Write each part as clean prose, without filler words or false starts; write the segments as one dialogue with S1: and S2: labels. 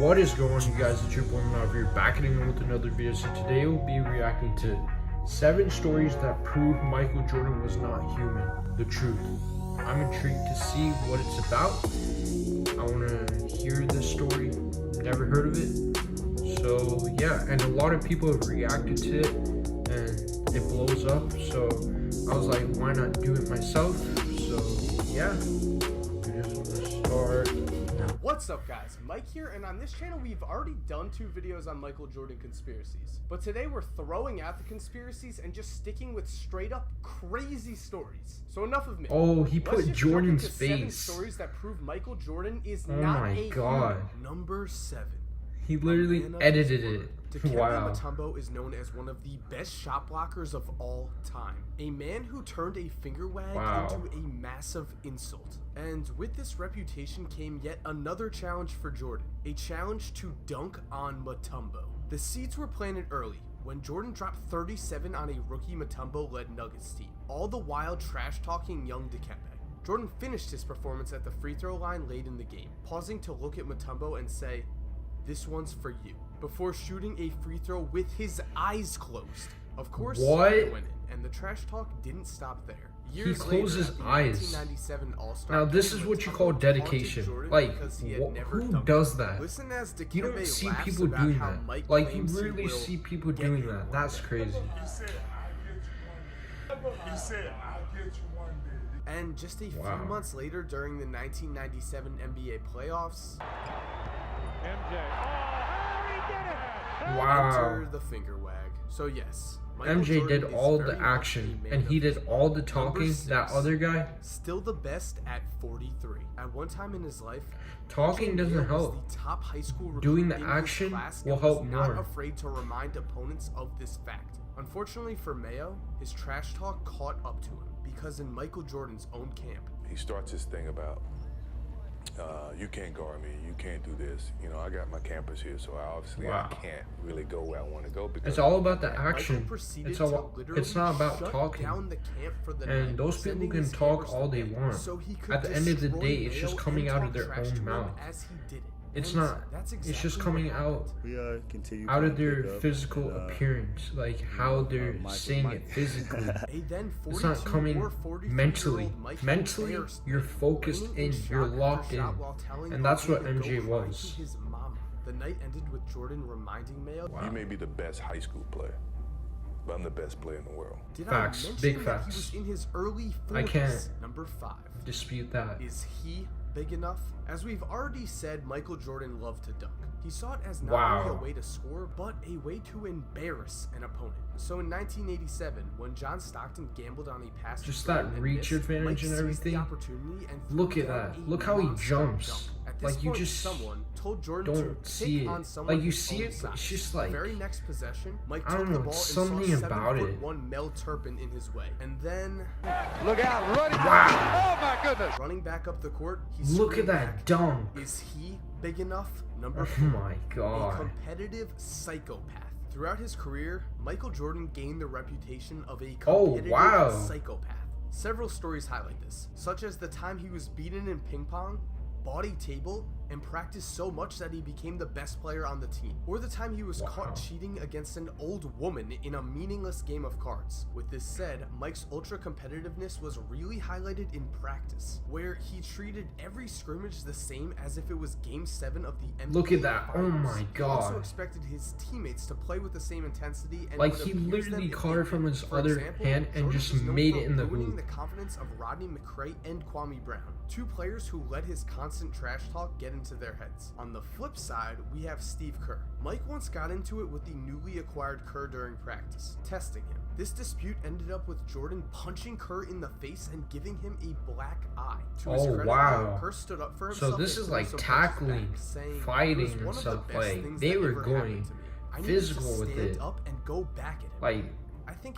S1: What is going on, you guys? It's your boy Nav here, back again with another video. So today we'll be reacting to 7 stories that prove Michael Jordan was not human. The truth. I'm intrigued to see what it's about. I want to hear this story. Never heard of it. So yeah, and a lot of people have reacted to it and it blows up. So I was like, why not do it myself? So yeah, we're just gonna start.
S2: What's up guys, Mike here, and on this channel we've already done 2 videos on Michael Jordan conspiracies. But today we're throwing out the conspiracies and just sticking with straight up crazy stories. So enough of me.
S1: Oh, he put Jordan's face.
S2: 7 stories that prove Michael Jordan is
S1: Oh
S2: not
S1: my
S2: a
S1: God.
S2: human. Number 7.
S1: He literally edited it. Wow.
S2: Mutombo is known as one of the best shot blockers of all time. A man who turned a finger wag into a massive insult. And with this reputation came yet another challenge for Jordan. A challenge to dunk on Mutombo. The seeds were planted early, when Jordan dropped 37 on a rookie Mutombo-led Nuggets team, all the while trash-talking young Dikembe. Jordan finished his performance at the free throw line late in the game, pausing to look at Mutombo and say, "This one's for you," before shooting a free throw with his eyes closed. Of course, it went in, and the trash talk didn't stop there.
S1: He closed his eyes. Now this is what you call dedication. Like, who does that? You don't see people doing that. Like, you rarely see people doing that. That's crazy.
S2: And just a few months later, during the 1997 NBA playoffs, enter the finger wag. So yes, Michael
S1: MJ
S2: Jordan
S1: did all
S2: is
S1: the
S2: very
S1: action
S2: much a
S1: and
S2: man
S1: he
S2: of
S1: did
S2: his
S1: all the
S2: word.
S1: talking.
S2: Number 6,
S1: that other guy,
S2: still the best at 43. At one time in his life,
S1: talking doesn't help.
S2: The top high school
S1: Doing the
S2: in his
S1: action
S2: class
S1: will
S2: and
S1: help
S2: was
S1: more.
S2: not afraid to remind opponents of this fact. Unfortunately for Mayo, his trash talk caught up to him, because in Michael Jordan's own camp,
S3: he starts his thing about, you can't guard me, you can't do this. You know, I got my campus here, so I can't really go where I want to go. Because
S1: it's all about the action. It's not about talking. And those people can talk all they want. At the end of the day, it's just coming out of their own mouth. It's not. It's just coming out of their physical appearance, like how they're saying it physically. It's not coming mentally. Mentally, you're focused in, you're locked in, and that's what MJ was.
S2: The night ended with Jordan reminding Mayo,
S3: "You may be the best high school player, but I'm the best player in the world."
S1: Facts, big facts.
S2: He was in his early 40s.
S1: I can't
S2: Number 5.
S1: dispute that.
S2: Is he big enough? As we've already said, Michael Jordan loved to dunk. He saw it as not only a way to score, but a way to embarrass an opponent. So in 1987, when John Stockton gambled on a pass,
S1: just that reach advantage and everything. Look at that. Look how he jumps. Like, you just
S2: someone told Jordan
S1: don't see it. Like, you see it, but it's just like,
S2: very next possession, Mike
S1: I don't
S2: took the
S1: know,
S2: ball
S1: something
S2: and saw
S1: about it.
S2: 7'1" Mel Turpin in his way, and then
S4: look out, running!
S1: Wow!
S4: Oh my goodness!
S2: Running back up the court,
S1: look at that dunk.
S2: Is he big enough? Number 4.
S1: Oh my God!
S2: A competitive psychopath. Throughout his career, Michael Jordan gained the reputation of a competitive psychopath. Several stories highlight this, such as the time he was beaten in ping pong, bought a table, and practiced so much that he became the best player on the team, or the time he was caught cheating against an old woman in a meaningless game of cards. With this said, Mike's ultra competitiveness was really highlighted in practice, where he treated every scrimmage the same as if it was game 7 of the NBA
S1: Look at that!
S2: Finals.
S1: Oh my God!
S2: He also expected his teammates to play with the same intensity, and
S1: like, he literally caught it from his other hand and just made it in the hoop.
S2: The confidence of Rodney McRae and Kwame Brown, 2 players who let his constant trash talk get into their heads. On the flip side, we have Steve Kerr. Mike once got into it with the newly acquired Kerr during practice, testing him. This dispute ended up with Jordan punching Kerr in the face and giving him a black eye. To his credit, Kerr stood up for himself.
S1: So this is like tackling, fighting and stuff. Like, they were going physical with it.
S2: Up and go back at him.
S1: Like,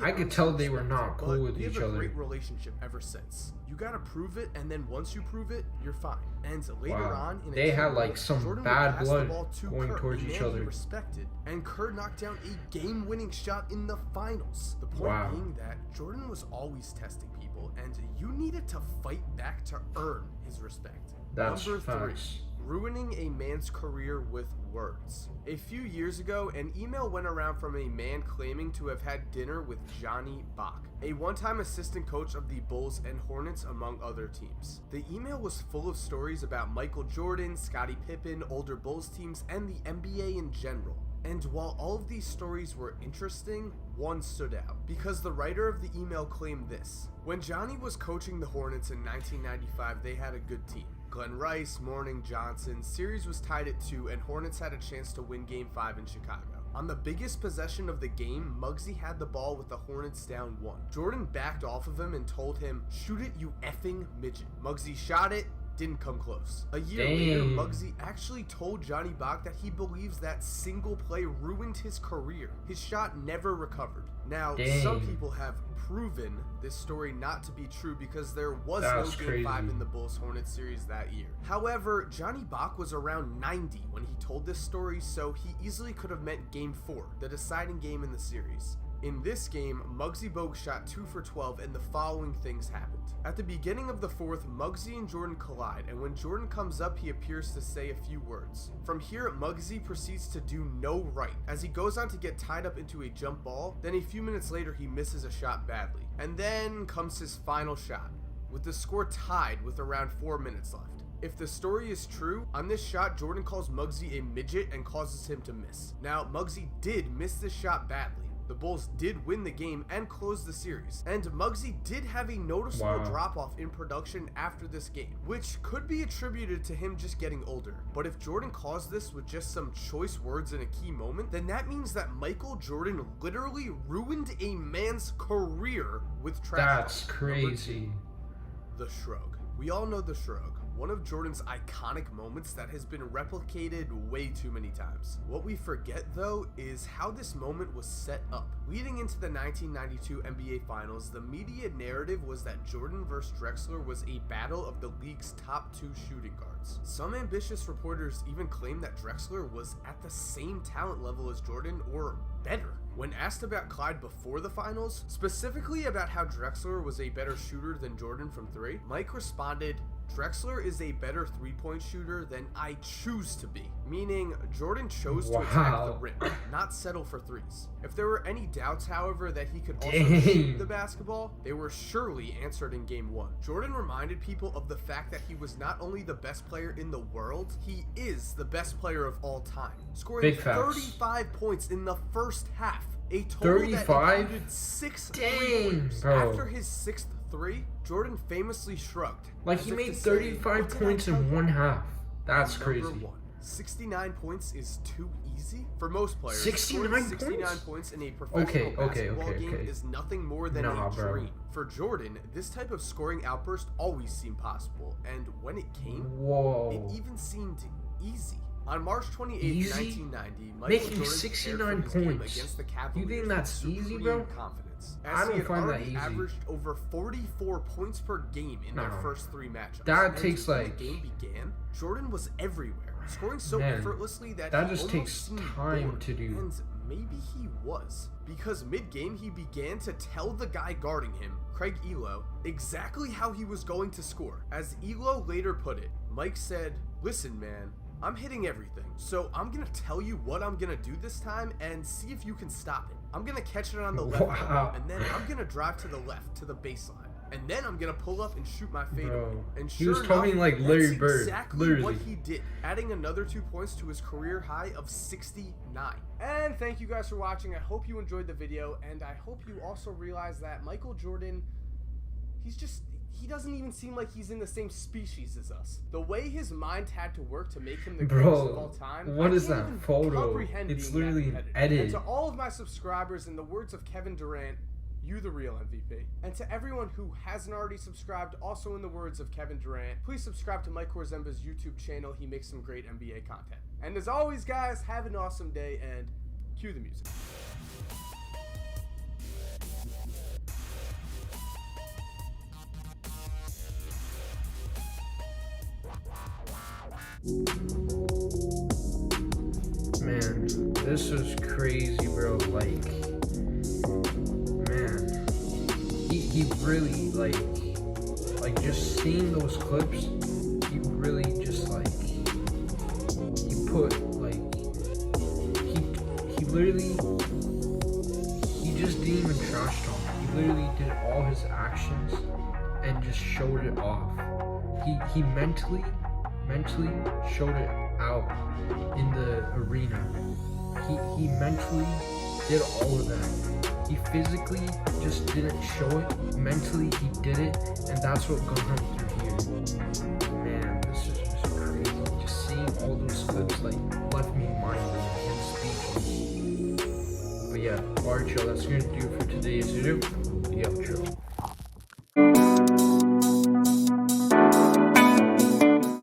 S1: I could tell they were not cool with each other.
S2: We have a great relationship ever since. You gotta prove it, and then once you prove it, you're fine. And later on, in
S1: they had like some
S2: Jordan
S1: bad blood
S2: going
S1: towards each other.
S2: Respected, and Kerr knocked down a game-winning shot in the finals. The point being that Jordan was always testing people, and you needed to fight back to earn his respect.
S1: That's
S2: Number 3. ruining a man's career with words. A few years ago, an email went around from a man claiming to have had dinner with Johnny Bach, a one-time assistant coach of the Bulls and Hornets, among other teams. The email was full of stories about Michael Jordan, Scottie Pippen, older Bulls teams, and the NBA in general. And while all of these stories were interesting, one stood out, because the writer of the email claimed this. When Johnny was coaching the Hornets in 1995, they had a good team. Glenn Rice, Mourning, Johnson, series was tied at 2, and Hornets had a chance to win Game 5 in Chicago. On the biggest possession of the game, Muggsy had the ball with the Hornets down 1. Jordan backed off of him and told him, "Shoot it, you effing midget." Muggsy shot it, didn't come close. A year later, Muggsy actually told Johnny Bach that he believes that single play ruined his career. His shot never recovered. Now, some people have proven this story not to be true because there was no Game 5 in the Bulls-Hornets series that year. However, Johnny Bach was around 90 when he told this story, so he easily could have meant Game 4, the deciding game in the series. In this game, Muggsy Bogues shot 2 for 12, and the following things happened. At the beginning of the fourth, Muggsy and Jordan collide, and when Jordan comes up, he appears to say a few words. From here, Muggsy proceeds to do no right, as he goes on to get tied up into a jump ball, then a few minutes later, he misses a shot badly. And then comes his final shot, with the score tied with around 4 minutes left. If the story is true, on this shot, Jordan calls Muggsy a midget and causes him to miss. Now, Muggsy did miss this shot badly. The Bulls did win the game and close the series, and Muggsy did have a noticeable drop-off in production after this game, which could be attributed to him just getting older. But if Jordan caused this with just some choice words in a key moment, then that means that Michael Jordan literally ruined a man's career with trash.
S1: That's crazy.
S2: The Shrug. We all know the Shrug, one of Jordan's iconic moments that has been replicated way too many times. What we forget, though, is how this moment was set up. Leading into the 1992 NBA Finals, the media narrative was that Jordan vs. Drexler was a battle of the league's top 2 shooting guards. Some ambitious reporters even claimed that Drexler was at the same talent level as Jordan, or better. When asked about Clyde before the finals, specifically about how Drexler was a better shooter than Jordan from 3, Mike responded, "Drexler is a better three-point shooter than I choose to be," meaning Jordan chose to attack the rim, not settle for threes. If there were any doubts, however, that he could also shoot the basketball, they were surely answered in Game 1. Jordan reminded people of the fact that he was not only the best player in the world, he is the best player of all time, scoring 35 points in the first half, a total 35? That included 6 3-pointers. After his 6th 3, Jordan famously shrugged.
S1: Like, he made 35 points in one half. That's crazy.
S2: Number 1. 69 points is too easy for most players.
S1: 69
S2: points in a professional basketball game is nothing more than a dream.
S1: Bro.
S2: For Jordan, this type of scoring outburst always seemed possible, and when it came, it even seemed easy. On March 28, 1990, Michael Jordan
S1: 69
S2: points against the Cavaliers.
S1: You think that's easy, bro?
S2: Confidence,
S1: I don't find that easy.
S2: Averaged over 44 points per game in their first 3 matchups.
S1: That takes
S2: when the game began, Jordan was everywhere, scoring so effortlessly that
S1: just takes time to do.
S2: And maybe he was, because mid-game he began to tell the guy guarding him, Craig Elo, exactly how he was going to score. As Elo later put it, Mike said, "Listen, man, I'm hitting everything, so I'm gonna tell you what I'm gonna do this time and see if you can stop it. I'm gonna catch it on the left, and then I'm gonna drive to the left, to the baseline, and then I'm gonna pull up and shoot my fadeaway." And sure
S1: he was talking like Larry Bird.
S2: Exactly what he did, adding another 2 points to his career high of 69. And thank you guys for watching. I hope you enjoyed the video, and I hope you also realize that Michael Jordan, he doesn't even seem like he's in the same species as us. The way his mind had to work to make him the greatest of all time.
S1: What is that photo? It's literally an edit.
S2: And to all of my subscribers, in the words of Kevin Durant, you the real MVP. And to everyone who hasn't already subscribed, also in the words of Kevin Durant, please subscribe to Mike Korzemba's YouTube channel. He makes some great NBA content. And as always, guys, have an awesome day, and cue the music.
S1: Man, this was crazy, bro. Like, man, he really, like just seeing those clips, he really just, like, put like he literally he just didn't even trash talk. He literally did all his actions and just showed it off. He mentally showed it out in the arena. He mentally did all of that. He physically just didn't show it. Mentally he did it, and that's what got him through here. Man, this is just crazy. Just seeing all those clips like left me mindless and speechless. But yeah, alright y'all, that's gonna do it for today's video. The outro.